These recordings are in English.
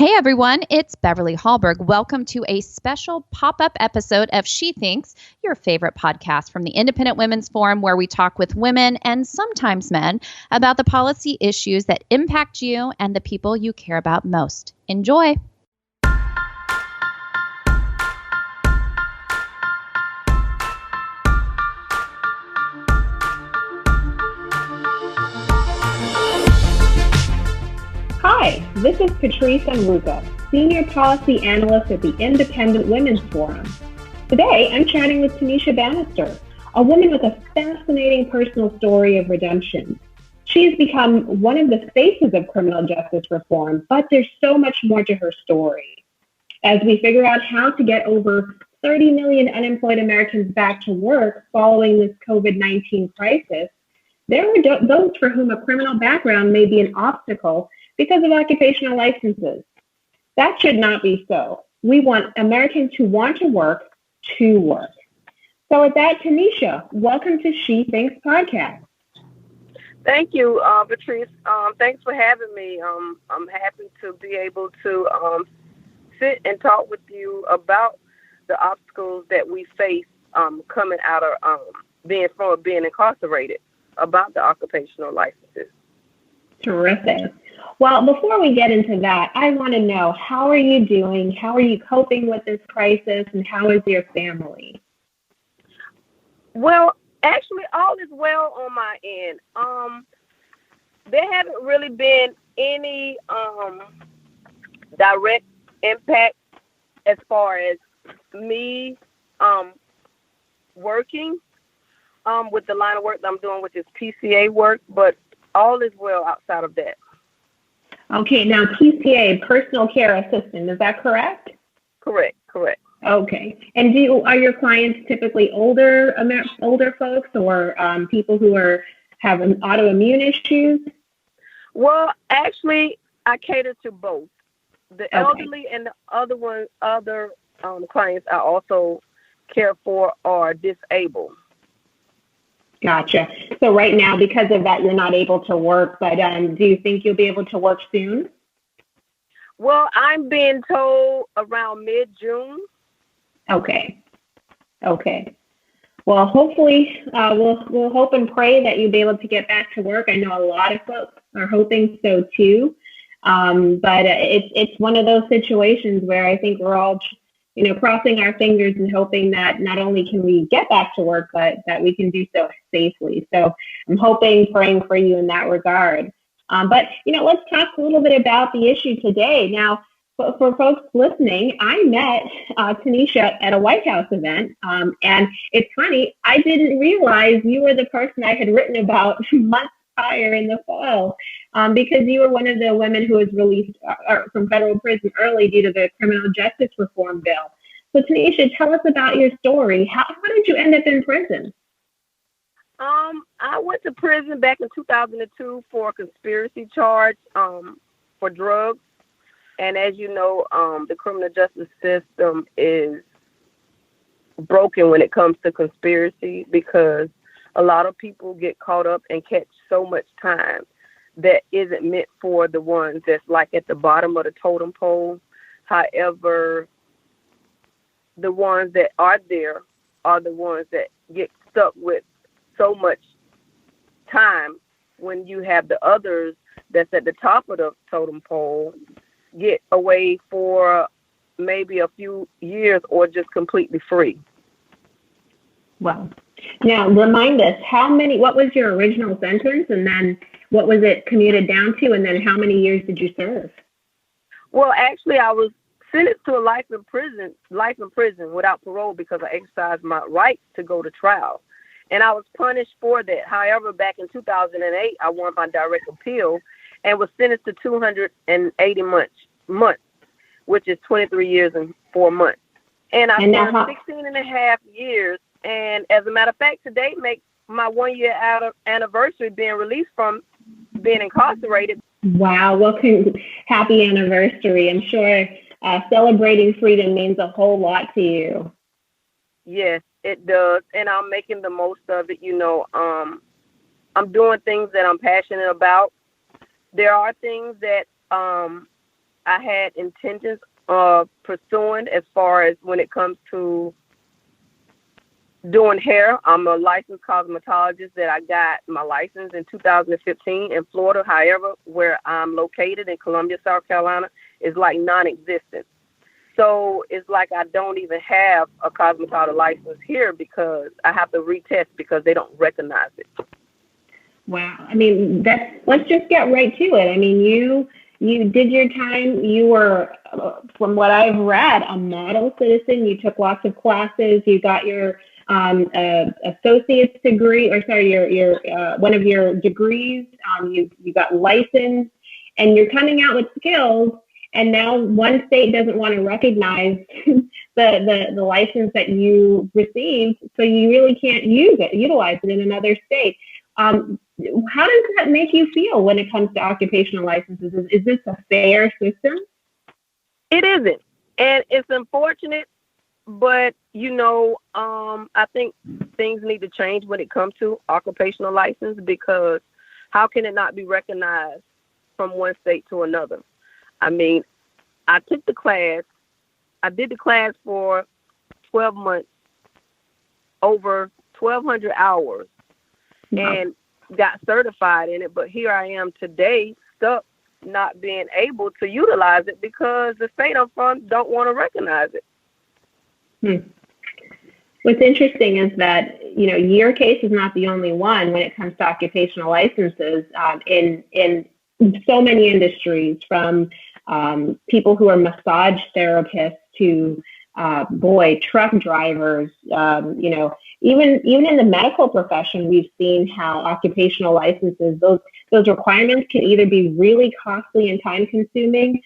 Hey everyone, it's Beverly Hallberg. Welcome to a special pop-up episode of She Thinks, your favorite podcast from the Independent Women's Forum, where we talk with women and sometimes men about the policy issues that impact you and the people you care about most. Enjoy. Hi, this is Patrice Enruka, Senior Policy Analyst at the Independent Women's Forum. Today, I'm chatting with Tanisha Bannister, a woman with a fascinating personal story of redemption. She has become one of the faces of criminal justice reform, but there's so much more to her story. As we figure out how to get over 30 million unemployed Americans back to work following this COVID-19 crisis, there are those for whom a criminal background may be an obstacle because of occupational licenses. That should not be so. We want Americans who want to work. So with that, Tanisha, welcome to She Thinks podcast. Thank you, Patrice. Thanks for having me. I'm happy to be able to sit and talk with you about the obstacles that we face coming out of being incarcerated, about the occupational licenses. Terrific. Well, before we get into that, I want to know, how are you doing? How are you coping with this crisis? And how is your family? Well, actually, all is well on my end. There haven't really been any direct impact as far as me working with the line of work that I'm doing, which is PCA work, but all is well outside of that. Okay, now PCA, personal care assistant, is that correct? Correct. Okay, and are your clients typically older folks or people who have autoimmune issues? Well, actually, I cater to both. The elderly and the other clients I also care for are disabled. Gotcha. So right now, because of that, you're not able to work, but do you think you'll be able to work soon? Well, I'm being told around mid-June. Okay. Well, hopefully, we'll hope and pray that you'll be able to get back to work. I know a lot of folks are hoping so too, but it's one of those situations where I think we're all crossing our fingers and hoping that not only can we get back to work, but that we can do so safely. So I'm praying for you in that regard. But let's talk a little bit about the issue today. Now, for folks listening, I met Tanisha at a White House event, and it's funny, I didn't realize you were the person I had written about months prior in the fall, because you were one of the women who was released from federal prison early due to the criminal justice reform bill. So Tanisha, tell us about your story. How did you end up in prison? I went to prison back in 2002 for a conspiracy charge for drugs. And as you know, the criminal justice system is broken when it comes to conspiracy, because a lot of people get caught up and catch so much time that isn't meant for the ones that's like at the bottom of the totem pole. However, the ones that are there are the ones that get stuck with so much time, when you have the others that's at the top of the totem pole get away for maybe a few years or just completely free. Wow. Now, remind us, what was your original sentence, and then what was it commuted down to, and then how many years did you serve? Well, actually, I was sentenced to a life in prison without parole, because I exercised my right to go to trial. And I was punished for that. However, back in 2008, I won my direct appeal and was sentenced to 280 months, which is 23 years and 4 months. And I served 16 and a half years. And as a matter of fact, today makes my 1 year anniversary being released from being incarcerated. Wow. Well, happy anniversary. I'm sure celebrating freedom means a whole lot to you. Yes, it does. And I'm making the most of it. I'm doing things that I'm passionate about. There are things that I had intentions of pursuing as far as when it comes to doing hair. I'm a licensed cosmetologist that I got my license in 2015 in Florida. However, where I'm located in Columbia, South Carolina, is like non-existent. So it's like I don't even have a cosmetologist license here because I have to retest because they don't recognize it. Wow. I mean, let's just get right to it. I mean, you did your time. You were, from what I've read, a model citizen. You took lots of classes. You got your associate's degree, or sorry, your one of your degrees. You got licensed, and you're coming out with skills. And now one state doesn't want to recognize the license that you received, so you really can't utilize it in another state. How does that make you feel when it comes to occupational licenses? Is this a fair system? It isn't, and it's unfortunate, but I think things need to change when it comes to occupational license, because how can it not be recognized from one state to another? I mean, I took the class. I did the class for 12 months, over 1,200 hours, and got certified in it. But here I am today, stuck not being able to utilize it because the state I'm from don't want to recognize it. What's interesting is that, your case is not the only one when it comes to occupational licenses in so many industries, from people who are massage therapists to truck drivers. Even in the medical profession, we've seen how occupational licenses, those requirements can either be really costly and time consuming,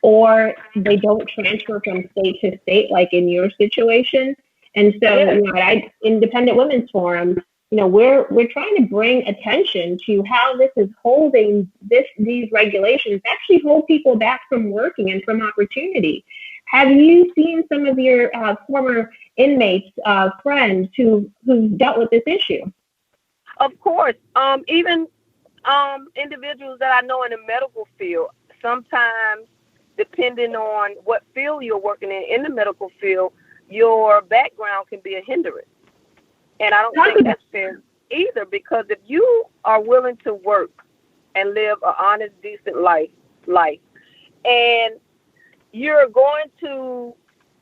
or they don't transfer from state to state, like in your situation. And so, at Independent Women's Forum, we're trying to bring attention to how this is holding these regulations actually hold people back from working and from opportunity. Have you seen some of your former inmates, friends who've dealt with this issue? Of course. Even individuals that I know in the medical field, sometimes depending on what field you're working in the medical field, your background can be a hindrance. And I don't think that's fair either, because if you are willing to work and live an honest, decent life, and you're going to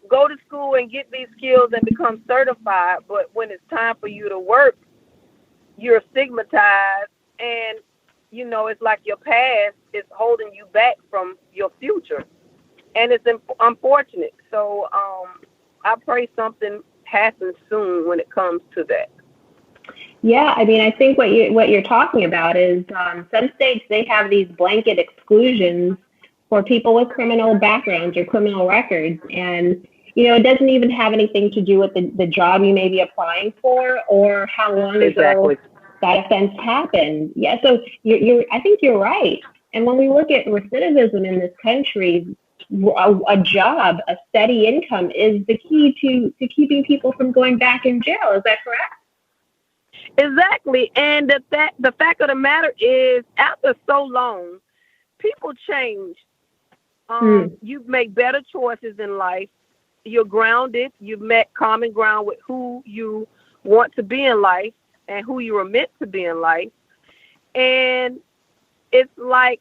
go to school and get these skills and become certified, but when it's time for you to work, you're stigmatized, and it's like your past is holding you back from your future, and it's unfortunate. So I pray something happens soon when it comes to that. Yeah, I mean, I think what you're talking about is some states, they have these blanket exclusions for people with criminal backgrounds or criminal records, and it doesn't even have anything to do with the job you may be applying for or how long ago that offense happened. Yeah, so I think you're right. And when we look at recidivism in this country, a job, a steady income is the key to keeping people from going back in jail. Is that correct? Exactly. And the fact of the matter is, after so long, people change. You make better choices in life. You're grounded. You've met common ground with who you want to be in life and who you were meant to be in life. And it's like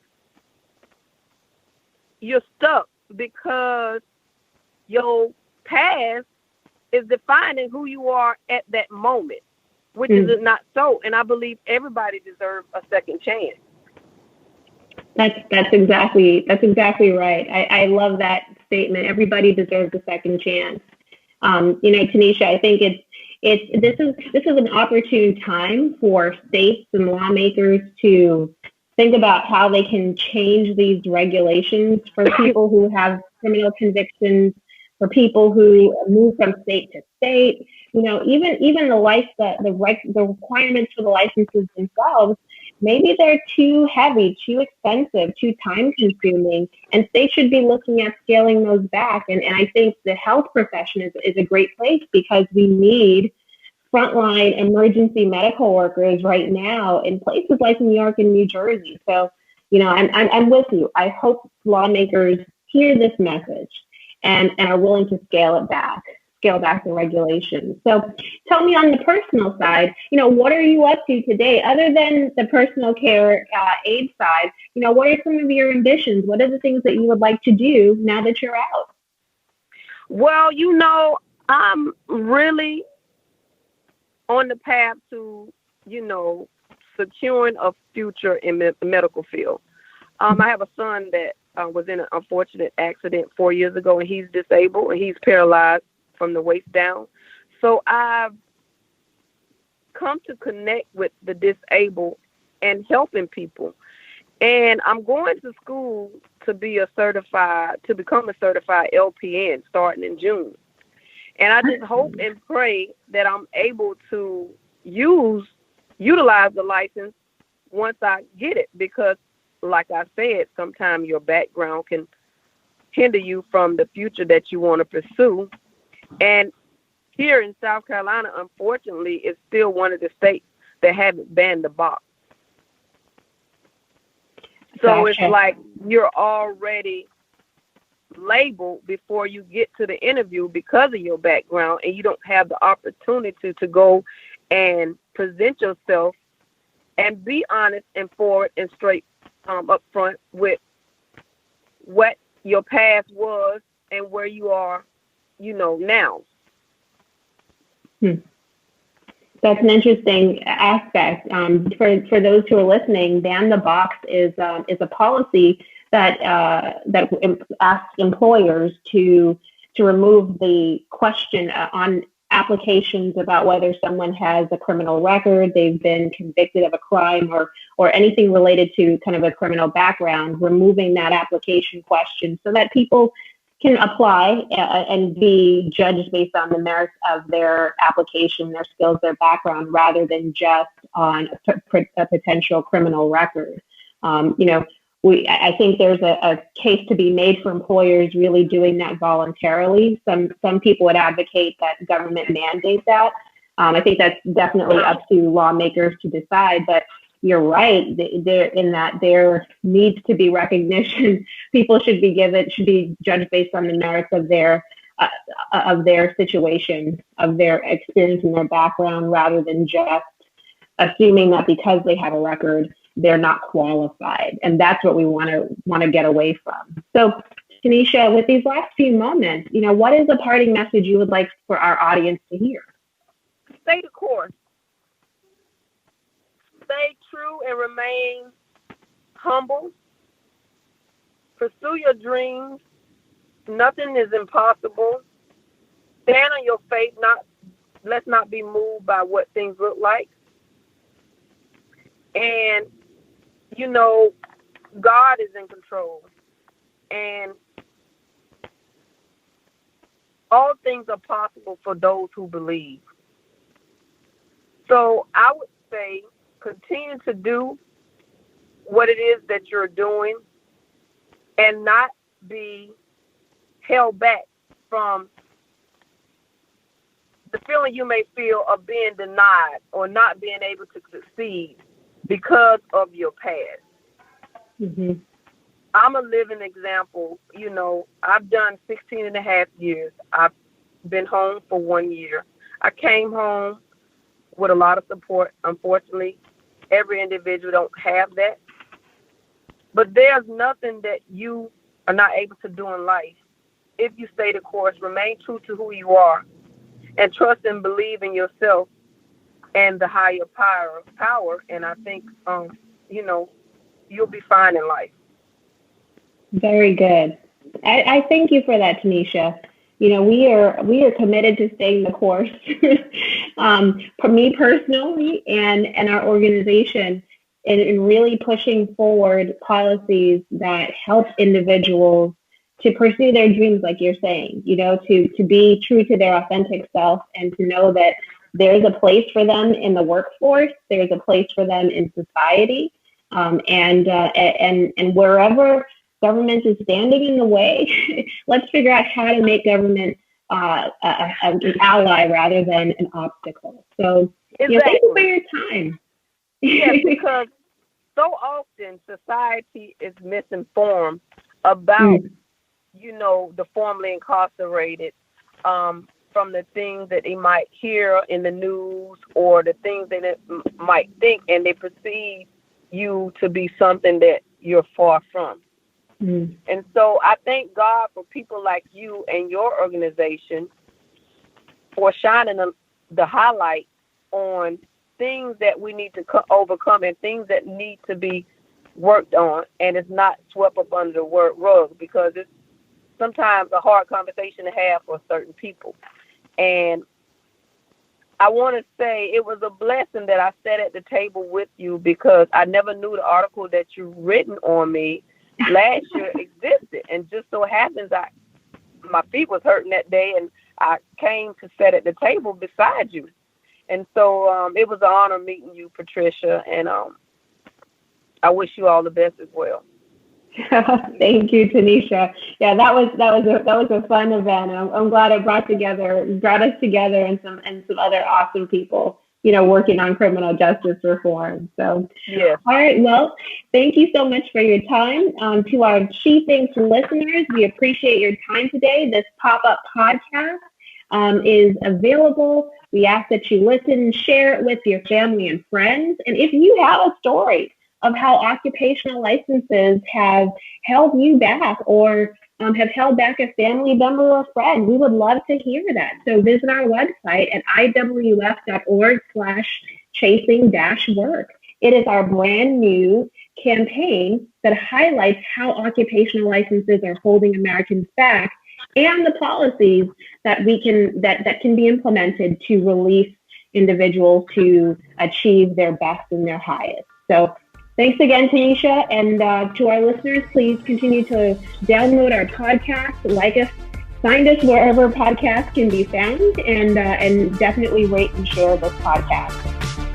you're stuck because your past is defining who you are at that moment, which is not so. And I believe everybody deserves a second chance. That's exactly right. I love that statement. Everybody deserves a second chance. Tanisha, I think this is an opportune time for states and lawmakers to think about how they can change these regulations for people who have criminal convictions, for people who move from state to state. Even the requirements for the licenses themselves, maybe they're too heavy, too expensive, too time consuming, and states should be looking at scaling those back. And I think the health profession is a great place, because we need frontline emergency medical workers right now in places like New York and New Jersey. So, I'm with you. I hope lawmakers hear this message and are willing to scale back the regulations. So tell me, on the personal side, what are you up to today other than the personal care aid side? What are some of your ambitions? What are the things that you would like to do now that you're out? Well, I'm really on the path to, securing a future in the medical field. I have a son that was in an unfortunate accident 4 years ago, and he's disabled and he's paralyzed from the waist down. So I've come to connect with the disabled and helping people. And I'm going to school to become a certified LPN starting in June. And I just hope and pray that I'm able to utilize the license once I get it, because like I said, sometimes your background can hinder you from the future that you want to pursue. And here in South Carolina, unfortunately, it's still one of the states that haven't banned the box. So Gotcha. It's like you're already labeled before you get to the interview because of your background, and you don't have the opportunity to go and present yourself and be honest and forward and straight up front with what your past was and where you are, now. That's an interesting aspect. For those who are listening, ban the box is a policy that asks employers to remove the question on applications about whether someone has a criminal record, they've been convicted of a crime, or anything related to kind of a criminal background, removing that application question so that people can apply and be judged based on the merits of their application, their skills, their background, rather than just on a potential criminal record. I think there's a case to be made for employers really doing that voluntarily. Some people would advocate that government mandate that. I think that's definitely up to lawmakers to decide, but you're right in that there needs to be recognition. People should be judged based on the merits of their situation, of their experience and their background, rather than just assuming that because they have a record, they're not qualified. And that's what we want to get away from. So, Tanisha, with these last few moments, what is a parting message you would like for our audience to hear? Stay the course. Stay true and remain humble. Pursue your dreams. Nothing is impossible. Stand on your faith. Let's not be moved by what things look like. And, God is in control. And all things are possible for those who believe. So I would say, continue to do what it is that you're doing and not be held back from the feeling you may feel of being denied or not being able to succeed because of your past. Mm-hmm. I'm a living example. I've done 16 and a half years. I've been home for 1 year. I came home with a lot of support. Unfortunately, every individual don't have that. But there's nothing that you are not able to do in life if you stay the course, remain true to who you are, and trust and believe in yourself and the higher power. And I think, you'll be fine in life. Very good. I thank you for that, Tanisha. We are committed to staying the course. For me personally and our organization, in really pushing forward policies that help individuals to pursue their dreams, like you're saying, to be true to their authentic self and to know that there's a place for them in the workforce, there's a place for them in society, and wherever government is standing in the way, let's figure out how to make government an ally rather than an obstacle. So, exactly. Thank you for your time. Yes, because so often society is misinformed about, the formerly incarcerated, from the things that they might hear in the news or the things that they might think, and they perceive you to be something that you're far from. And so I thank God for people like you and your organization for shining the highlight on things that we need to overcome and things that need to be worked on, and it's not swept up under the rug, because it's sometimes a hard conversation to have for certain people. And I want to say it was a blessing that I sat at the table with you, because I never knew the article that you written on me last year existed. And just so happens my feet was hurting that day, and I came to sit at the table beside you. And so it was an honor meeting you, Patricia, and I wish you all the best as well. Thank you, Tanisha. Yeah, that was a fun event. I'm glad it brought us together and some other awesome people, working on criminal justice reform. So, yeah. All right. Well, thank you so much for your time. To our She Thinks listeners, we appreciate your time today. This pop-up podcast is available. We ask that you listen and share it with your family and friends. And if you have a story of how occupational licenses have held you back or have held back a family member or friend, we would love to hear that. So visit our website at iwf.org/chasing-work. It is our brand new campaign that highlights how occupational licenses are holding Americans back and the policies that can be implemented to release individuals to achieve their best and their highest. So thanks again, Tanisha. And to our listeners, please continue to download our podcast, like us, find us wherever podcasts can be found, and definitely rate and share this podcast.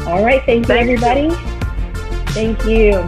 All right. Thank you, everybody. Thank you.